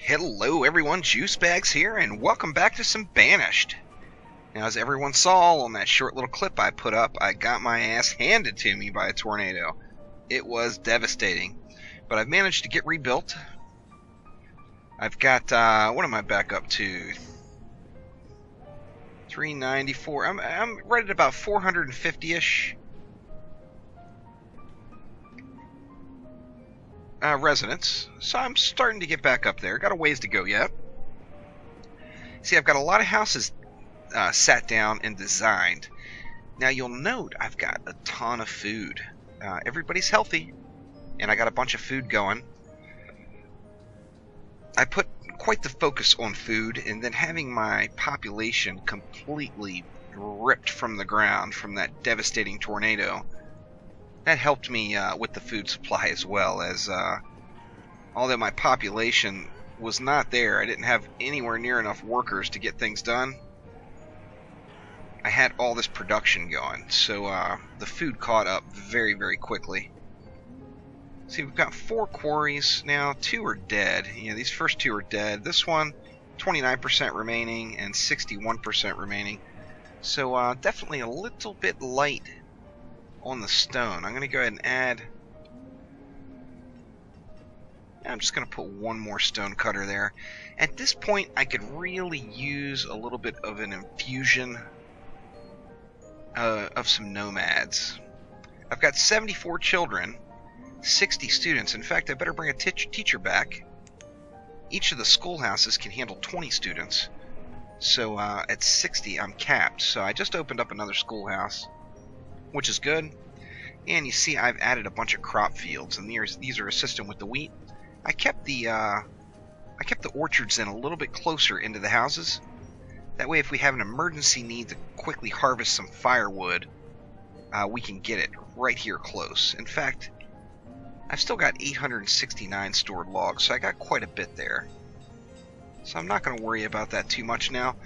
Hello everyone, Juice Bags here, and welcome back to some Banished. Now, as everyone saw on that short little clip I put up, I got my ass handed to me by a tornado. It was devastating, but I've managed to get rebuilt. I've got, what am I back up to? 394. I'm right at about 450-ish. Residents, so I'm starting to get back up there. Got a ways to go yet. See, I've got a lot of houses sat down and designed. Now you'll note I've got a ton of food. Everybody's healthy, and I got a bunch of food going. I put quite the focus on food, and then having my population completely ripped from the ground from that devastating tornado, that helped me with the food supply as well, as although my population was not there, I didn't have anywhere near enough workers to get things done. I had all this production going, so the food caught up very, very quickly. See, we've got 4 quarries now. 2 are dead. You know, these first 2 are dead. This one, 29% remaining and 61% remaining. So definitely a little bit light on the stone. I'm going to go ahead and add... I'm just going to put one more stone cutter there. At this point, I could really use a little bit of an infusion of some nomads. I've got 74 children, 60 students. In fact, I better bring a teacher back. Each of the schoolhouses can handle 20 students. So at 60, I'm capped. So I just opened up another schoolhouse, which is good. And you see I've added a bunch of crop fields, and these are assisting with the wheat. I kept the orchards in a little bit closer into the houses. That way, if we have an emergency need to quickly harvest some firewood, we can get it right here close. In fact, I've still got 869 stored logs, so I got quite a bit there. So I'm not going to worry about that too much now.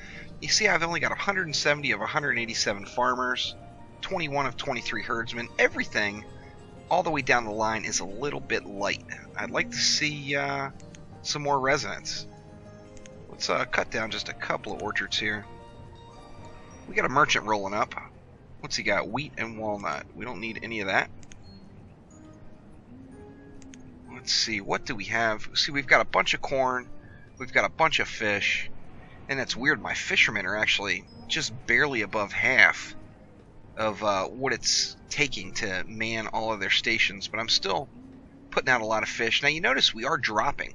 You see, I've only got 170 of 187 farmers, 21 of 23 herdsmen. Everything all the way down the line is a little bit light. I'd like to see some more residents. Let's cut down just a couple of orchards here. We got a merchant rolling up. What's he got? Wheat and walnut. We don't need any of that. Let's see, what do we have? See, we've got a bunch of corn. We've got a bunch of fish. And that's weird, my fishermen are actually just barely above half of what it's taking to man all of their stations, but I'm still putting out a lot of fish. Now you notice we are dropping.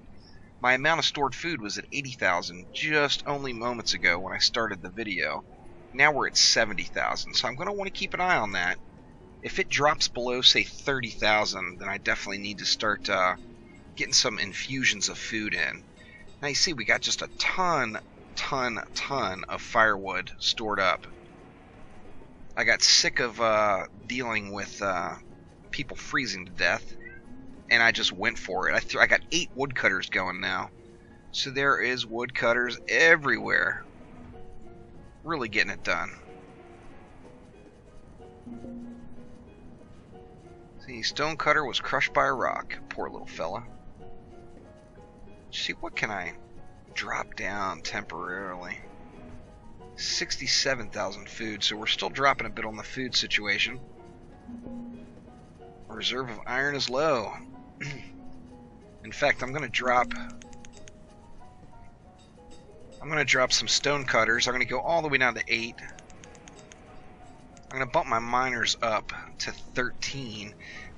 My amount of stored food was at 80,000 just only moments ago when I started the video. Now we're at 70,000, so I'm going to want to keep an eye on that. If it drops below, say, 30,000, then I definitely need to start getting some infusions of food in. Now you see we got just a ton of firewood stored up. I got sick of dealing with people freezing to death, and I just went for it. I got 8 woodcutters going now. So there is woodcutters everywhere. Really getting it done. See, stonecutter was crushed by a rock. Poor little fella. See, what can I drop down temporarily? 67,000 food, so we're still dropping a bit on the food situation. Reserve of iron is low. In fact, I'm going to drop some stone cutters. I'm going to go all the way down to 8. I'm going to bump my miners up to 13,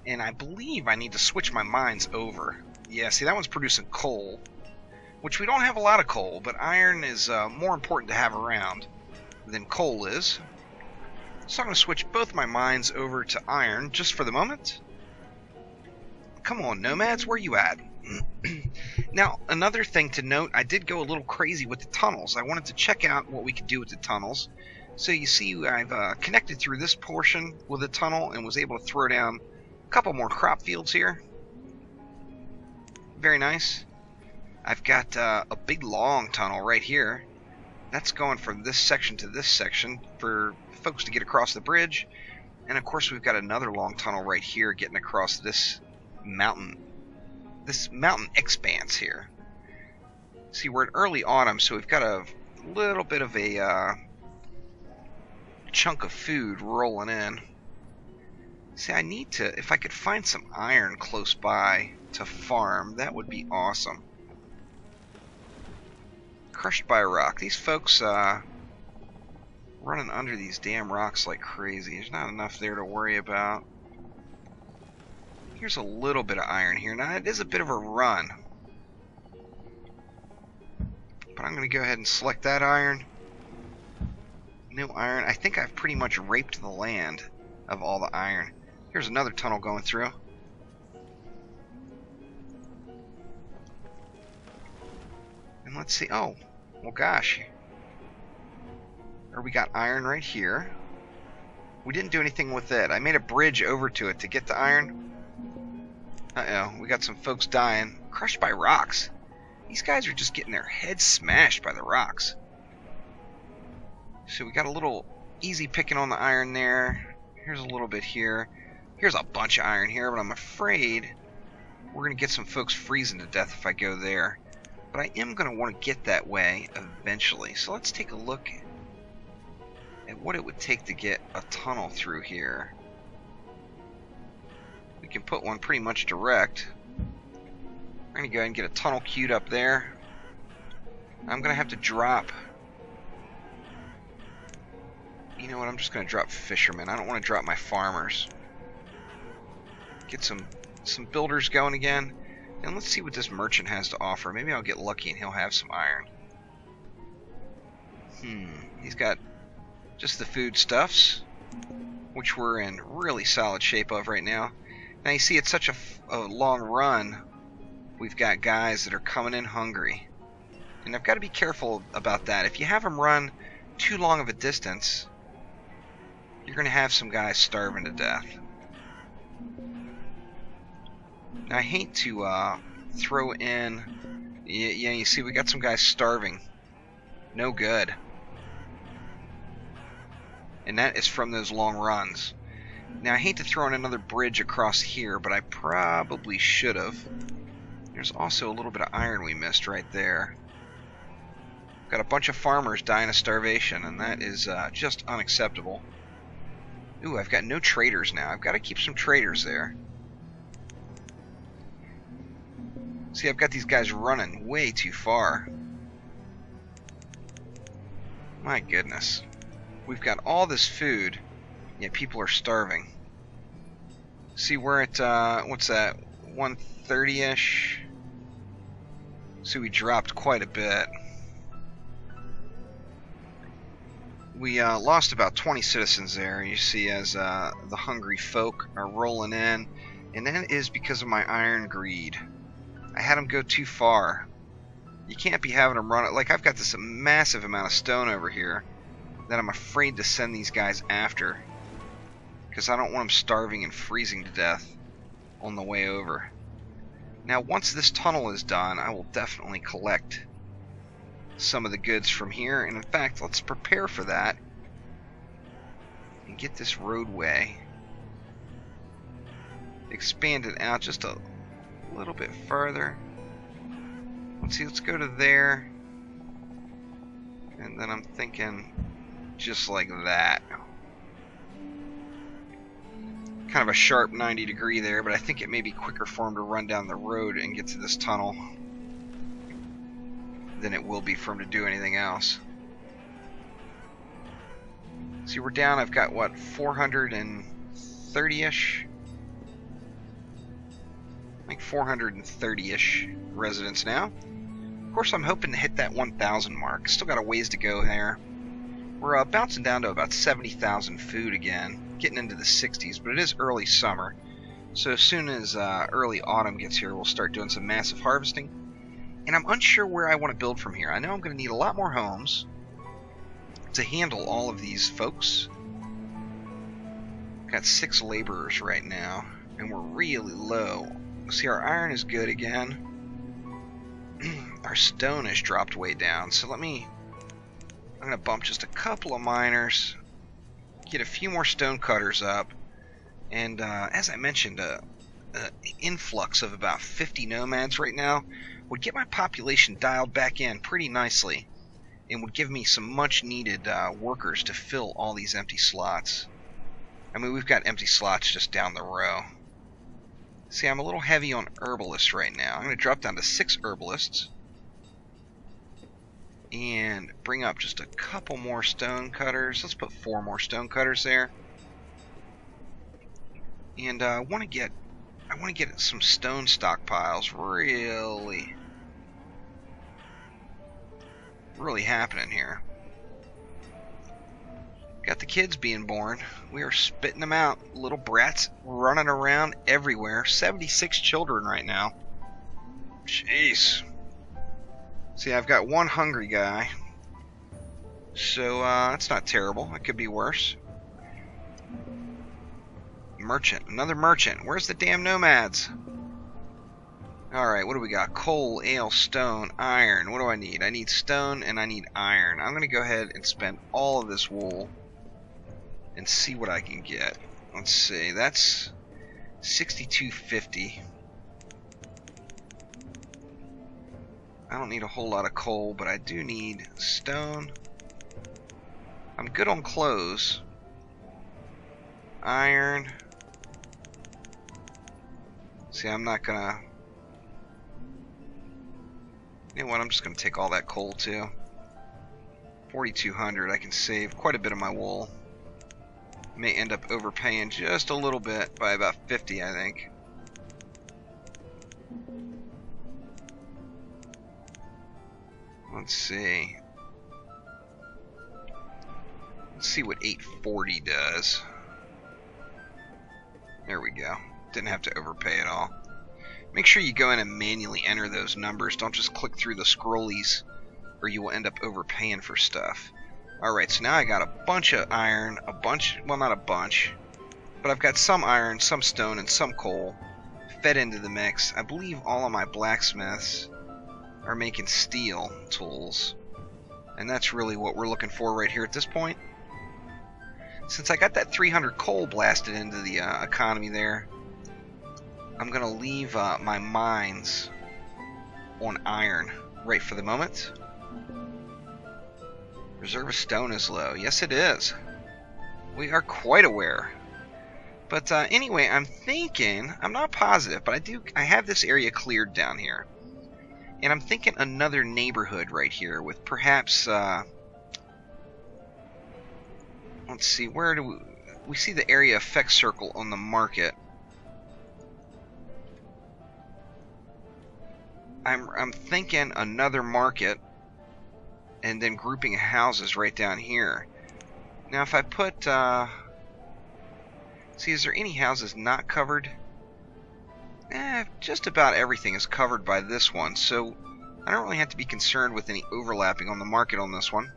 and I believe I need to switch my mines over. Yeah, see, that one's producing coal, which we don't have a lot of coal, but iron is more important to have around than coal is. So I'm going to switch both my mines over to iron just for the moment. Come on, nomads, where you at? Now, another thing to note, I did go a little crazy with the tunnels. I wanted to check out what we could do with the tunnels. So you see I've connected through this portion with a tunnel and was able to throw down a couple more crop fields here. Very nice. I've got a big long tunnel right here. That's going from this section to this section for folks to get across the bridge. And of course we've got another long tunnel right here getting across this mountain expanse here. See, we're in early autumn, so we've got a little bit of a chunk of food rolling in. See, I need to, if I could find some iron close by to farm, that would be awesome. Crushed by a rock. These folks running under these damn rocks like crazy. There's not enough there to worry about. Here's a little bit of iron here. Now, it is a bit of a run. But I'm going to go ahead and select that iron. No iron. I think I've pretty much raped the land of all the iron. Here's another tunnel going through. And let's see. Oh, well, gosh. Or we got iron right here. We didn't do anything with it. I made a bridge over to it to get the iron. Uh-oh. We got some folks dying. Crushed by rocks. These guys are just getting their heads smashed by the rocks. So we got a little easy picking on the iron there. Here's a little bit here. Here's a bunch of iron here, but I'm afraid we're going to get some folks freezing to death if I go there. But I am going to want to get that way eventually. So let's take a look at what it would take to get a tunnel through here. We can put one pretty much direct. We're going to go ahead and get a tunnel queued up there. I'm going to have to drop... You know what, I'm just going to drop fishermen. I don't want to drop my farmers. Get some builders going again. And let's see what this merchant has to offer. Maybe I'll get lucky and he'll have some iron. He's got just the foodstuffs, which we're in really solid shape of right now. Now you see it's such a long run. We've got guys that are coming in hungry. And I've got to be careful about that. If you have them run too long of a distance, you're going to have some guys starving to death. Now, I hate to throw in... Yeah, you see we got some guys starving. No good. And that is from those long runs. Now, I hate to throw in another bridge across here, but I probably should have. There's also a little bit of iron we missed right there. Got a bunch of farmers dying of starvation, and that is just unacceptable. Ooh, I've got no traders now. I've got to keep some traders there. See, I've got these guys running way too far. My goodness. We've got all this food, yet people are starving. See, we're at, what's that, 130-ish? So we dropped quite a bit. We lost about 20 citizens there, you see, as the hungry folk are rolling in. And that is because of my iron greed. I had them go too far. You can't be having them run it. Like, I've got this massive amount of stone over here that I'm afraid to send these guys after, because I don't want them starving and freezing to death on the way over. Now, once this tunnel is done, I will definitely collect some of the goods from here. And in fact, let's prepare for that and get this roadway expanded out just a little bit further. Let's see, let's go to there, and then I'm thinking just like that. Kind of a sharp 90 degree there, but I think it may be quicker for him to run down the road and get to this tunnel than it will be for him to do anything else. See, we're down, I've got what, 430-ish? I think 430-ish residents now. Of course, I'm hoping to hit that 1,000 mark. Still got a ways to go there. We're bouncing down to about 70,000 food again, getting into the 60s, but it is early summer. So as soon as early autumn gets here, we'll start doing some massive harvesting. And I'm unsure where I want to build from here. I know I'm going to need a lot more homes to handle all of these folks. Got 6 laborers right now, and we're really low. See, our iron is good again. Our stone has dropped way down, so I'm going to bump just a couple of miners, get a few more stone cutters up, and as I mentioned, influx of about 50 nomads right now. would get my population dialed back in pretty nicely and would give me some much needed workers to fill all these empty slots. I mean, we've got empty slots just down the row. See, I'm a little heavy on herbalists right now. I'm going to drop down to 6 herbalists and bring up just a couple more stone cutters. Let's put 4 more stone cutters there. And I want to get some stone stockpiles really happening here. Got the kids being born. We are spitting them out. Little brats running around everywhere. 76 children right now. Jeez. See, I've got 1 hungry guy. So, that's not terrible. It could be worse. Merchant. Another merchant. Where's the damn nomads? Alright, what do we got? Coal, ale, stone, iron. What do I need? I need stone and I need iron. I'm going to go ahead and spend all of this wool and see what I can get. Let's see. That's 62.50. I don't need a whole lot of coal, but I do need stone. I'm good on clothes. Iron. See, I'm not gonna... You know what, I'm just gonna take all that coal too. 4,200, I can save quite a bit of my wool. May end up overpaying just a little bit by about 50, I think. Let's see. Let's see what 840 does. There we go. Didn't have to overpay at all. Make sure you go in and manually enter those numbers. Don't just click through the scrollies or you will end up overpaying for stuff. Alright, so now I got a bunch of iron, well, not a bunch, but I've got some iron, some stone, and some coal fed into the mix. I believe all of my blacksmiths are making steel tools, and that's really what we're looking for right here at this point. Since I got that 300 coal blasted into the economy there, I'm going to leave my mines on iron right for the moment. Reserve of stone is low. Yes, it is. We are quite aware. But anyway, I'm thinking, I'm not positive, but I have this area cleared down here. And I'm thinking another neighborhood right here with perhaps, let's see, where do we see the area effect circle on the market. I'm thinking another market and then grouping houses right down here. Now if I put, see, is there any houses not covered? Just about everything is covered by this one, so I don't really have to be concerned with any overlapping on the market on this one.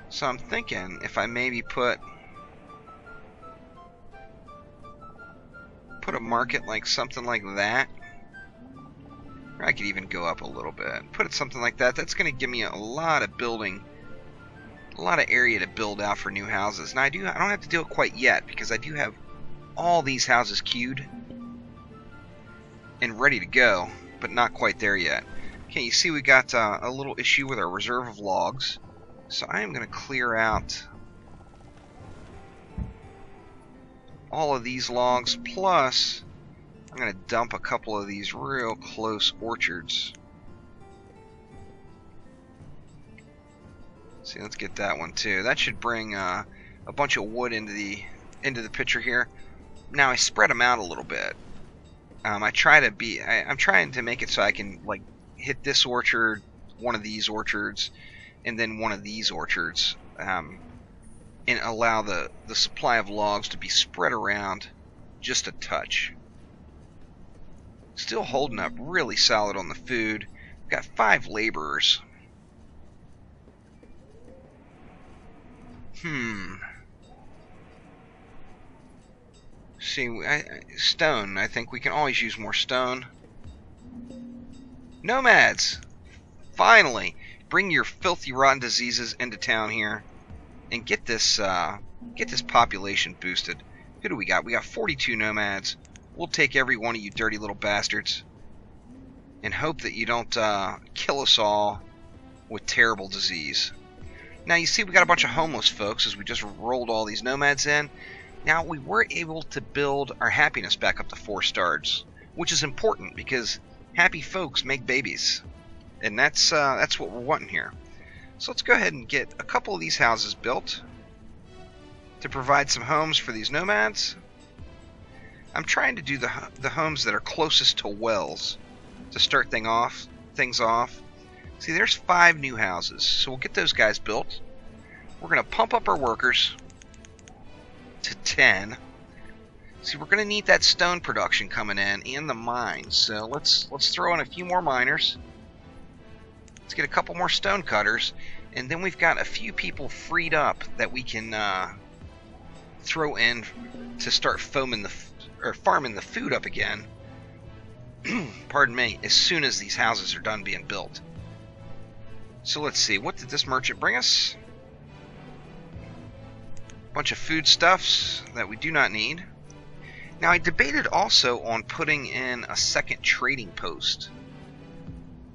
So I'm thinking if I maybe put a market like something like that. Or I could even go up a little bit. Put it something like that. That's going to give me a lot of area to build out for new houses. Now I don't have to do it quite yet because I do have all these houses queued and ready to go, but not quite there yet. Okay, you see we got a little issue with our reserve of logs, so I am going to clear out all of these logs, plus I'm going to dump a couple of these real close orchards. See, let's get that one too. That should bring a bunch of wood into the picture here. Now I spread them out a little bit. I'm trying to make it so I can like hit this orchard, one of these orchards, and then one of these orchards, and allow the supply of logs to be spread around just a touch. Still holding up really solid on the food. Got 5 laborers. See, stone. I think we can always use more stone. Nomads! Finally! Bring your filthy, rotten diseases into town here. And get this population boosted. Who do we got? We got 42 nomads. We'll take every one of you dirty little bastards. and hope that you don't kill us all with terrible disease. Now you see we got a bunch of homeless folks as we just rolled all these nomads in. Now we were able to build our happiness back up to 4 stars, which is important because happy folks make babies, and that's what we're wanting here. So let's go ahead and get a couple of these houses built to provide some homes for these nomads. I'm trying to do the homes that are closest to wells to start things off. See, there's 5 new houses, so we'll get those guys built. We're going to pump up our workers to 10. See, we're going to need that stone production coming in and the mines, so let's throw in a few more miners. Let's get a couple more stone cutters, and then we've got a few people freed up that we can throw in to start farming the food up again. Pardon me, as soon as these houses are done being built. So let's see, what did this merchant bring us? Bunch of foodstuffs that we do not need. Now I debated also on putting in a second trading post.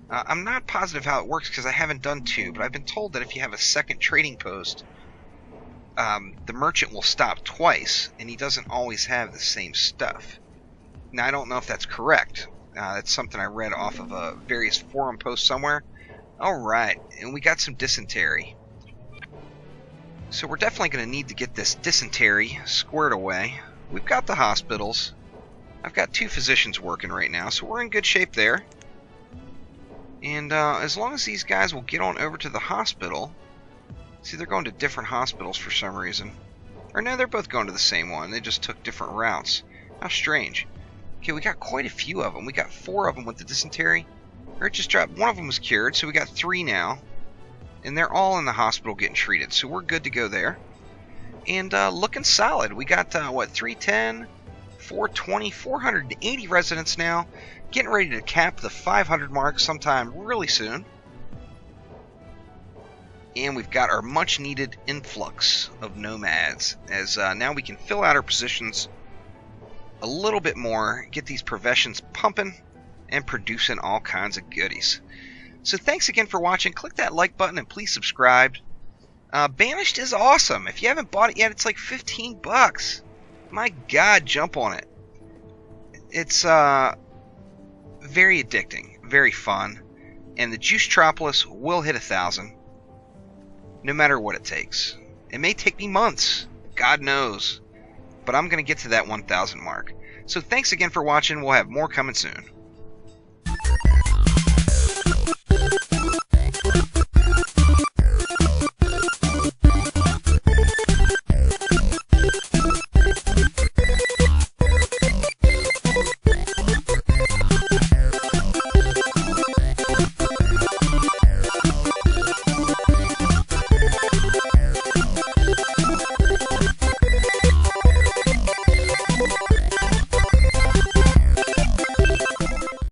I'm not positive how it works because I haven't done 2, but I've been told that if you have a second trading post, the merchant will stop twice, and he doesn't always have the same stuff. Now I don't know if that's correct. That's something I read off of a various forum post somewhere. Alright, and we got some dysentery. So we're definitely going to need to get this dysentery squared away. We've got the hospitals. I've got 2 physicians working right now, so we're in good shape there. And as long as these guys will get on over to the hospital... See, they're going to different hospitals for some reason. Or no, they're both going to the same one. They just took different routes. How strange. Okay, we got quite a few of them. We got 4 of them with the dysentery. Or it just dropped. One of them was cured, so we got 3 now. And they're all in the hospital getting treated, so we're good to go there. And looking solid. We got, 310, 420, 480 residents now. Getting ready to cap the 500 mark sometime really soon. And we've got our much-needed influx of nomads, as now we can fill out our positions a little bit more, get these professions pumping, and producing all kinds of goodies. So thanks again for watching. Click that like button and please subscribe. Banished is awesome. If you haven't bought it yet, it's like 15 bucks. My God, jump on it. It's very addicting, very fun, and the Juicetropolis will hit 1,000. No matter what it takes. It may take me months. God knows. But I'm going to get to that 1,000 mark. So thanks again for watching. We'll have more coming soon.